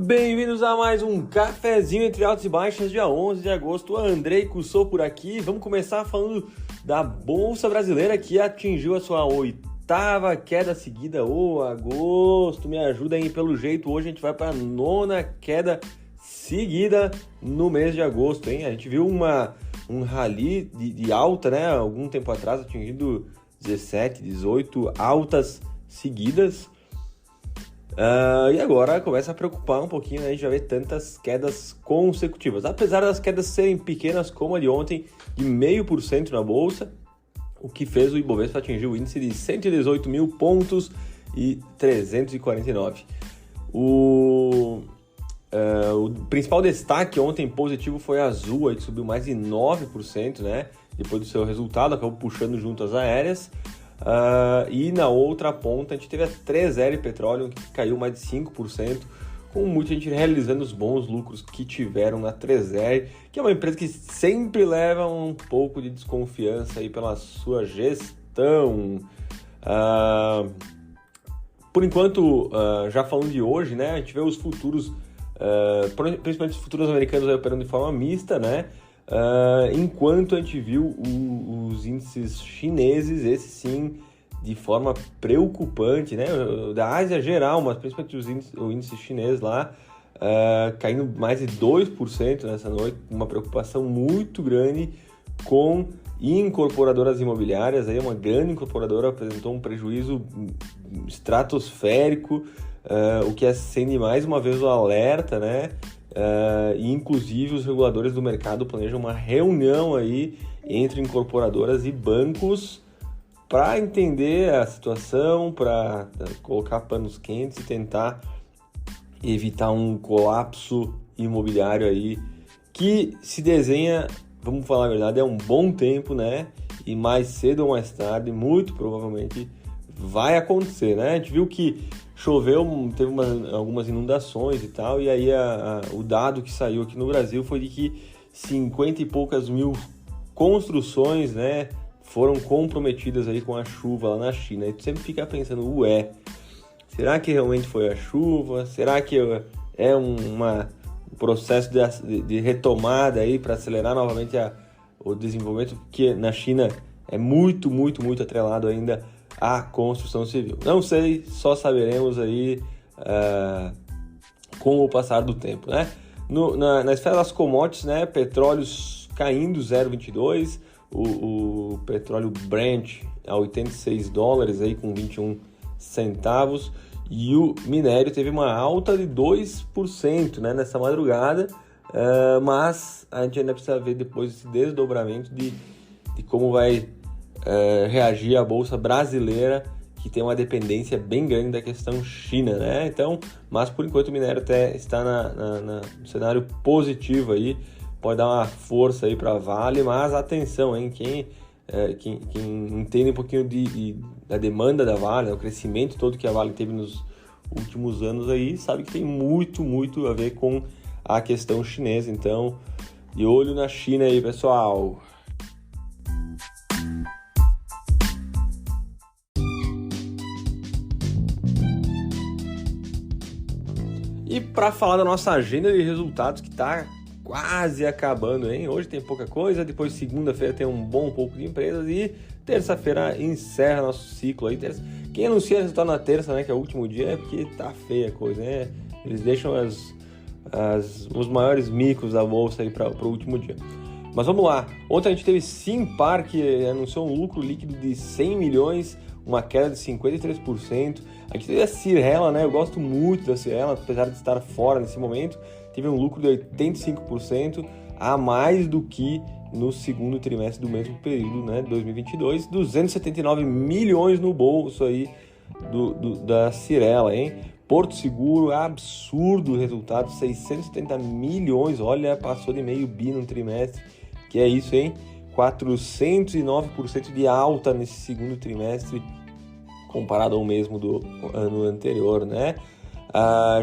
Bem-vindos a mais um cafezinho entre altos e baixas, dia 11 de agosto. Andrei Cussou por aqui. Vamos começar falando da Bolsa Brasileira, que atingiu a sua oitava queda seguida. Agosto, me ajuda aí pelo jeito. Hoje a gente vai para a nona queda seguida no mês de agosto, hein? A gente viu um rally de alta, né? Algum tempo atrás, atingindo 17, 18 altas seguidas. E agora começa a preocupar um pouquinho, né? A gente já vê tantas quedas consecutivas. Apesar das quedas serem pequenas, como a de ontem, de 0,5% na Bolsa, o que fez o Ibovespa atingir o índice de 118 mil pontos e 349. O principal destaque ontem positivo foi a Azul, que subiu mais de 9%, né? Depois do seu resultado, acabou puxando junto as aéreas. E na outra ponta a gente teve a 3R Petroleum, que caiu mais de 5%, com muita gente realizando os bons lucros que tiveram na 3R, que é uma empresa que sempre leva um pouco de desconfiança aí pela sua gestão. Por enquanto, já falando de hoje, né, a gente vê os futuros, principalmente os futuros americanos aí operando de forma mista, né? Enquanto a gente viu os índices chineses, esse sim, de forma preocupante, né? Da Ásia geral, mas principalmente o índice chinês lá, caindo mais de 2% nessa noite, uma preocupação muito grande com incorporadoras imobiliárias. Aí uma grande incorporadora apresentou um prejuízo estratosférico, o que acende mais uma vez o alerta, né? E inclusive os reguladores do mercado planejam uma reunião aí entre incorporadoras e bancos para entender a situação, para colocar panos quentes e tentar evitar um colapso imobiliário aí que se desenha, vamos falar a verdade, há um bom tempo, né? E mais cedo ou mais tarde, muito provavelmente vai acontecer, né? A gente viu que choveu, teve algumas inundações e tal, e aí o dado que saiu aqui no Brasil foi de que 50 e poucas mil construções, né, foram comprometidas aí com a chuva lá na China. E tu sempre fica pensando, será que realmente foi a chuva? Será que é um processo de retomada aí para acelerar novamente o desenvolvimento? Porque na China é muito, muito, muito atrelado ainda a construção civil. Não sei, só saberemos com o passar do tempo, né? Na esfera das commodities, né? Petróleos caindo 0,22, o petróleo Brent a $86 aí com 21 centavos, e o minério teve uma alta de 2%, né, nessa madrugada, mas a gente ainda precisa ver depois esse desdobramento de como vai reagir a Bolsa Brasileira, que tem uma dependência bem grande da questão China, né? Então, mas por enquanto o minério até está no cenário positivo aí, pode dar uma força aí para a Vale, mas atenção, hein? Quem entende um pouquinho da demanda da Vale, né? O crescimento todo que a Vale teve nos últimos anos aí, sabe que tem muito, muito a ver com a questão chinesa. Então, de olho na China aí, pessoal. E para falar da nossa agenda de resultados, que está quase acabando, hein? Hoje tem pouca coisa, depois segunda-feira tem um bom pouco de empresas e terça-feira encerra nosso ciclo aí. Quem anuncia resultado na terça, né, que é o último dia, é porque tá feia a coisa, né? Eles deixam os maiores micos da bolsa aí para o último dia. Mas vamos lá. Ontem a gente teve Simpar, que anunciou um lucro líquido de 100 milhões, uma queda de 53%. A gente teve a Cyrela, né? Eu gosto muito da Cyrela, apesar de estar fora nesse momento. Teve um lucro de 85%, a mais do que no segundo trimestre do mesmo período, né? 2022. 279 milhões no bolso aí da Cyrela, hein? Porto Seguro, absurdo o resultado, 670 milhões. Olha, passou de meio bi no trimestre. Que é isso, hein? 409% de alta nesse segundo trimestre comparado ao mesmo do ano anterior, né?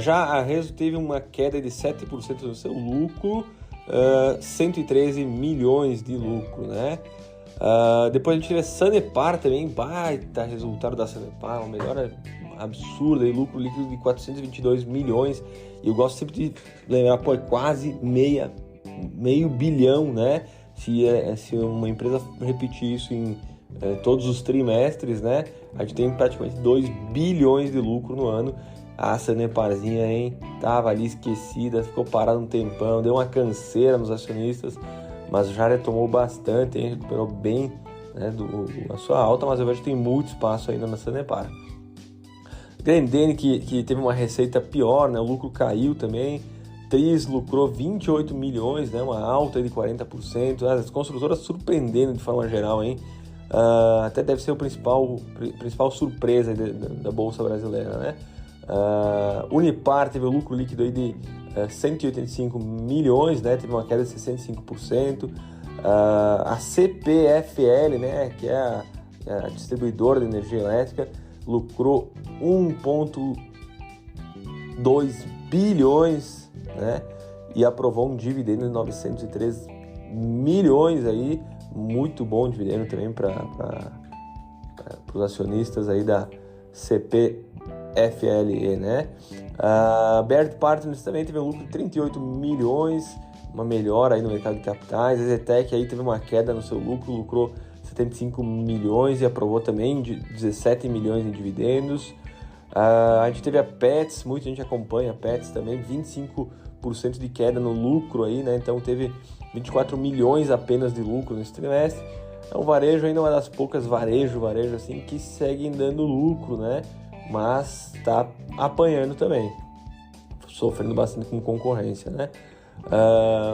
Já a Rezo teve uma queda de 7% no seu lucro, 113 milhões de lucro, né? Depois a gente teve a Sanepar também, baita resultado da Sanepar, uma melhora absurda, e lucro líquido de 422 milhões, e eu gosto sempre de lembrar, é quase meio bilhão, né? Se uma empresa repetir isso em todos os trimestres, né? A gente tem praticamente 2 bilhões de lucro no ano. A Saneparzinha, hein? Tava ali esquecida, ficou parada um tempão, deu uma canseira nos acionistas, mas já retomou bastante, hein? Recuperou bem, né, a sua alta, mas eu vejo que tem muito espaço ainda na Sanepar. Grendene, que teve uma receita pior, né? O lucro caiu também. Tris lucrou 28 milhões, né? Uma alta de 40%. As construtoras surpreendendo de forma geral, hein? Até deve ser a principal surpresa da Bolsa Brasileira, né? Unipar teve o lucro líquido aí de 185 milhões, né? Teve uma queda de 65%. A CPFL, né? Que é a distribuidora de energia elétrica, lucrou 1,2 bilhões, né? E aprovou um dividendo de 903 milhões aí, muito bom dividendo também para os acionistas aí da CPFLE, né? A Baird Partners também teve um lucro de 38 milhões, uma melhora aí no mercado de capitais. A Zetec aí teve uma queda no seu lucro, lucrou 75 milhões e aprovou também 17 milhões em dividendos. A gente teve a Petz, muita gente acompanha a Petz também, 25% de queda no lucro aí, né? Então teve 24 milhões apenas de lucro nesse trimestre. É um varejo ainda, uma das poucas varejo assim, que seguem dando lucro, né? Mas está apanhando também, sofrendo bastante com concorrência, né?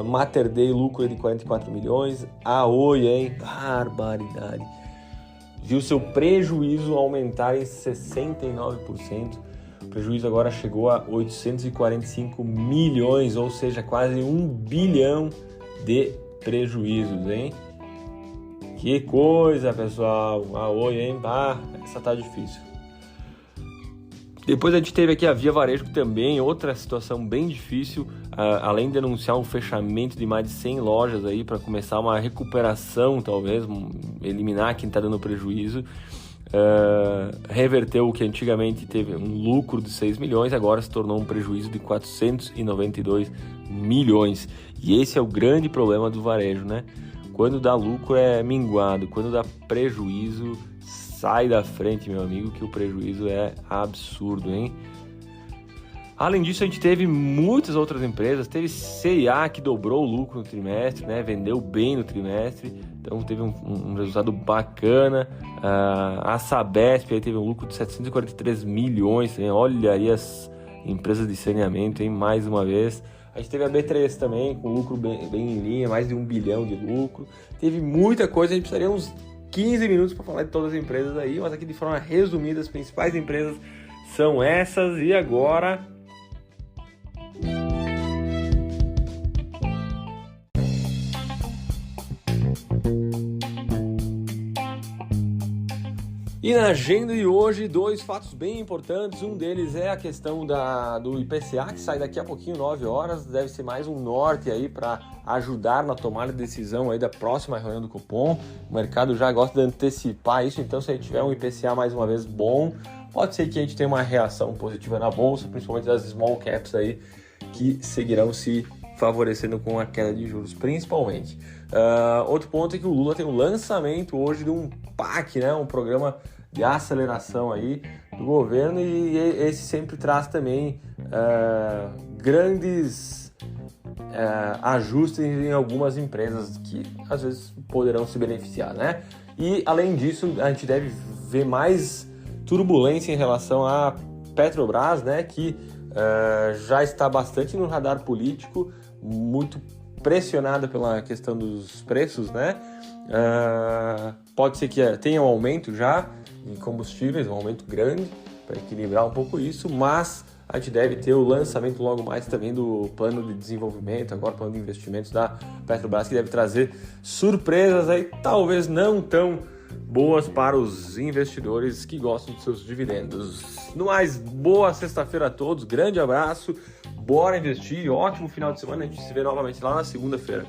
Mater Dei, lucro de 44 milhões. A Oi, hein? Barbaridade. Viu seu prejuízo aumentar em 69%. O prejuízo agora chegou a 845 milhões, ou seja, quase 1 bilhão de prejuízos, hein? Que coisa, pessoal. A Oi, hein? Essa tá difícil. Depois a gente teve aqui a Via Varejo também, outra situação bem difícil, além de anunciar um fechamento de mais de 100 lojas aí para começar uma recuperação, talvez, eliminar quem está dando prejuízo. Reverteu o que antigamente teve um lucro de 6 milhões, agora se tornou um prejuízo de 492 milhões. E esse é o grande problema do varejo, né? Quando dá lucro é minguado, quando dá prejuízo, sai da frente, meu amigo, que o prejuízo é absurdo, hein? Além disso, a gente teve muitas outras empresas. Teve C&A, que dobrou o lucro no trimestre, né? Vendeu bem no trimestre, então teve um resultado bacana. A Sabesp aí teve um lucro de 743 milhões, hein? Olha aí as empresas de saneamento, hein? Mais uma vez. A gente teve a B3 também, com lucro bem em linha, mais de 1 bilhão de lucro. Teve muita coisa, a gente precisaria uns 15 minutos para falar de todas as empresas aí, mas aqui de forma resumida, as principais empresas são essas. E agora... E na agenda de hoje, 2 fatos bem importantes. Um deles é a questão do IPCA, que sai daqui a pouquinho, 9 horas. Deve ser mais um norte aí para ajudar na tomada de decisão aí da próxima reunião do Copom. O mercado já gosta de antecipar isso, então se a gente tiver um IPCA mais uma vez bom, pode ser que a gente tenha uma reação positiva na bolsa, principalmente das small caps aí, que seguirão se favorecendo com a queda de juros, principalmente. Outro ponto é que o Lula tem um lançamento hoje de um PAC, né, um programa de aceleração aí do governo, e esse sempre traz também grandes ajustes em algumas empresas que às vezes poderão se beneficiar, né? E além disso, a gente deve ver mais turbulência em relação à Petrobras, né, que já está bastante no radar político, muito pressionada pela questão dos preços, né? Pode ser que tenha um aumento já em combustíveis, um aumento grande para equilibrar um pouco isso, mas a gente deve ter o lançamento logo mais também do plano de desenvolvimento, agora plano de investimentos da Petrobras, que deve trazer surpresas aí, talvez não tão boas para os investidores que gostam de seus dividendos. No mais, boa sexta-feira a todos, grande abraço, bora investir, ótimo final de semana, a gente se vê novamente lá na segunda-feira.